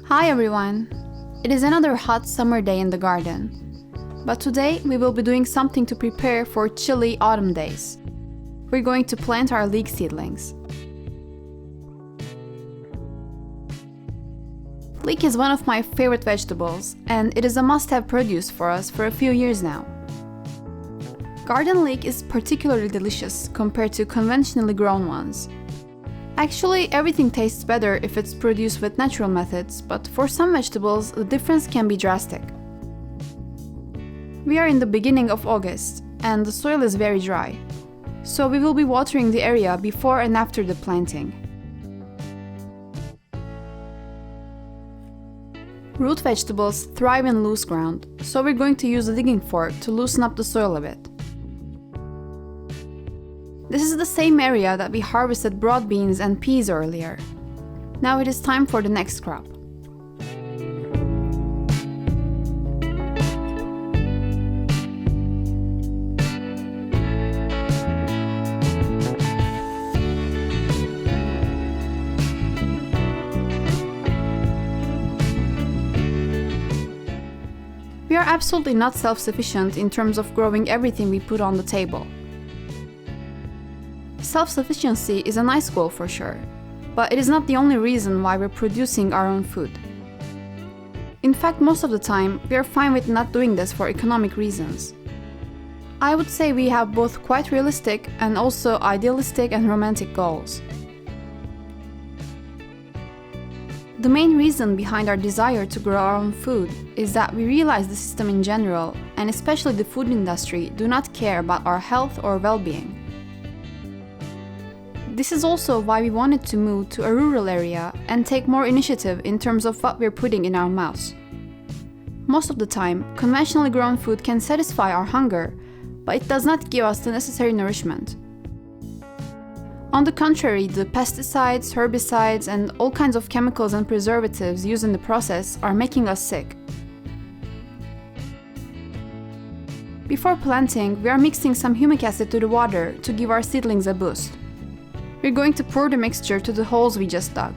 Hi everyone! It is another hot summer day in the garden. But today we will be doing something to prepare for chilly autumn days. We're going to plant our leek seedlings. Leek is one of my favorite vegetables, and it is a must-have produce for us for a few years now. Garden leek is particularly delicious compared to conventionally grown ones. Actually, everything tastes better if it's produced with natural methods, but for some vegetables, the difference can be drastic. We are in the beginning of August, and the soil is very dry, so we will be watering the area before and after the planting. Root vegetables thrive in loose ground, so we're going to use a digging fork to loosen up the soil a bit. This is the same area that we harvested broad beans and peas earlier. Now it is time for the next crop. We are absolutely not self-sufficient in terms of growing everything we put on the table. Self-sufficiency is a nice goal for sure, but it is not the only reason why we're producing our own food. In fact, most of the time, we are fine with not doing this for economic reasons. I would say we have both quite realistic and also idealistic and romantic goals. The main reason behind our desire to grow our own food is that we realize the system in general, and especially the food industry, do not care about our health or well-being. This is also why we wanted to move to a rural area and take more initiative in terms of what we're putting in our mouths. Most of the time, conventionally grown food can satisfy our hunger, but it does not give us the necessary nourishment. On the contrary, the pesticides, herbicides, and all kinds of chemicals and preservatives used in the process are making us sick. Before planting, we are mixing some humic acid to the water to give our seedlings a boost. We're going to pour the mixture to the holes we just dug.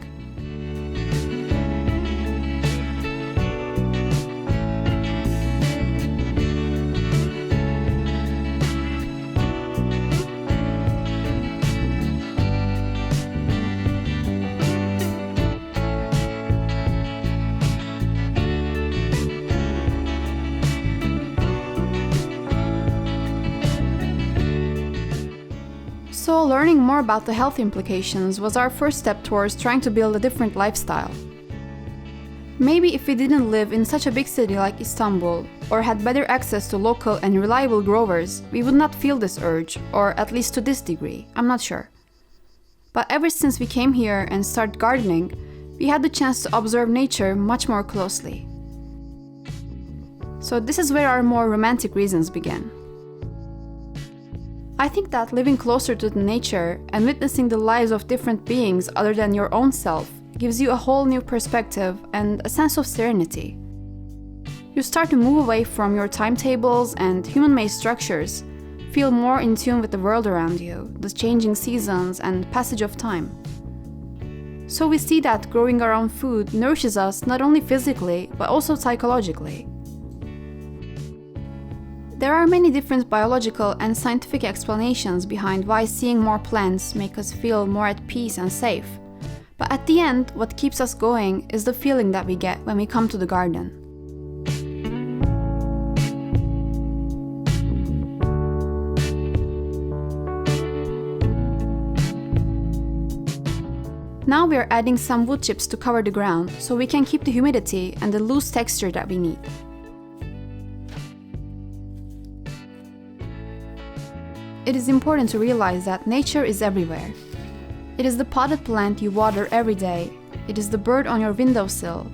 So, learning more about the health implications was our first step towards trying to build a different lifestyle. Maybe if we didn't live in such a big city like Istanbul, or had better access to local and reliable growers, we would not feel this urge, or at least to this degree, I'm not sure. But ever since we came here and started gardening, we had the chance to observe nature much more closely. So this is where our more romantic reasons began. I think that living closer to the nature and witnessing the lives of different beings other than your own self gives you a whole new perspective and a sense of serenity. You start to move away from your timetables and human-made structures, feel more in tune with the world around you, the changing seasons and passage of time. So we see that growing our own food nourishes us not only physically but also psychologically. There are many different biological and scientific explanations behind why seeing more plants make us feel more at peace and safe. But at the end, what keeps us going is the feeling that we get when we come to the garden. Now we are adding some wood chips to cover the ground so we can keep the humidity and the loose texture that we need. It is important to realize that nature is everywhere. It is the potted plant you water every day. It is the bird on your windowsill.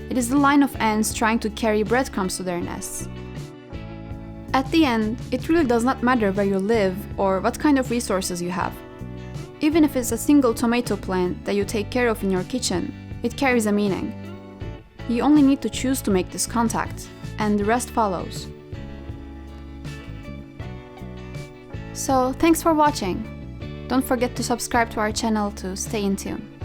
It is the line of ants trying to carry breadcrumbs to their nests. At the end, it really does not matter where you live or what kind of resources you have. Even if it's a single tomato plant that you take care of in your kitchen, it carries a meaning. You only need to choose to make this contact, and the rest follows. So, thanks for watching. Don't forget to subscribe to our channel to stay in tune.